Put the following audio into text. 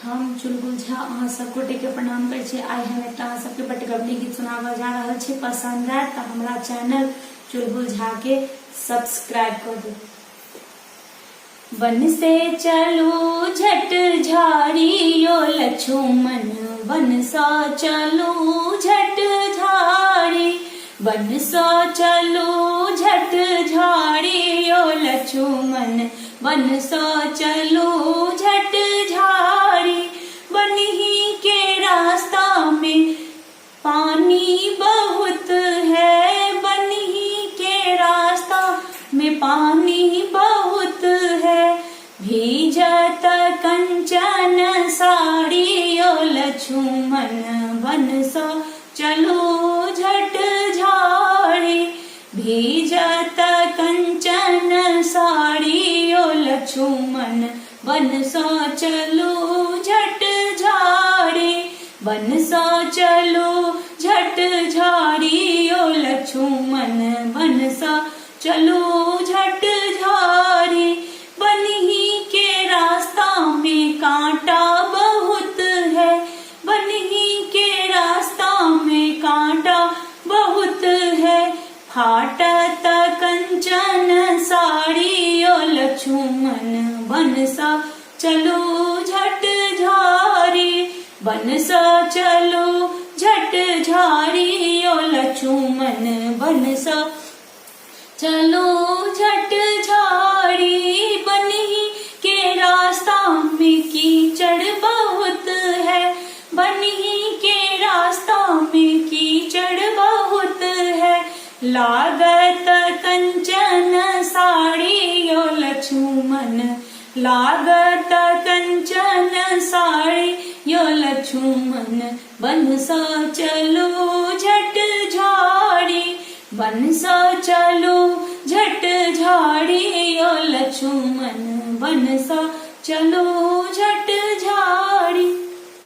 हम चुलबुल झा अहाँ सबको टेके प्रणाम करे छी। आइ हम एक अहाँ सबके बटगबनी गीत सुनावा जा रहल छी। पसंद आए तो हमारा चैनल चुलबुल झा के सब्सक्राइब कर दो। वन से चलो झट झाड़ियो लक्ष्मण, वन सा चलो झट झाड़ी, वन सा चलो झट झाड़ियो लक्ष्मण, वन सा चलो झट झाड़ी। बन्ही के रास्ता में पानी बहुत है, बन्ही के रास्ता में पानी बहुत है, भीजत कंचन साड़ियो लक्ष्मण, वन सा चलो झट झाड़ी। भीजत कंचन साड़ियो लक्ष्मण, वन सा चलो झट झाड़ी, वन सा चलो झट झाड़ियो लक्ष्मण, वन सा चलो झट झाड़ी। बन्ही के रास्ता में कांटा बहुत है, बन्ही के रास्ता में कांटा बहुत है, फाटत कंचन साड़ियो लक्ष्मण, वन सा चलो झट झाड़ी, वन सा चलो झट झाड़ियो लक्ष्मण, वन सा चलो झट झाड़ी। बन्ही के रास्ता में कीचड़ बहुत है, बन्ही के रास्ता में कीचड़ बहुत है, लागत कंचन साड़ियो लक्ष्मण, लागत कंचन साड़ियो लक्ष्मण, वन सा चलो झट झाड़ी, वन सा चलो झट झाड़ियो लक्ष्मण, वन सा चलो झट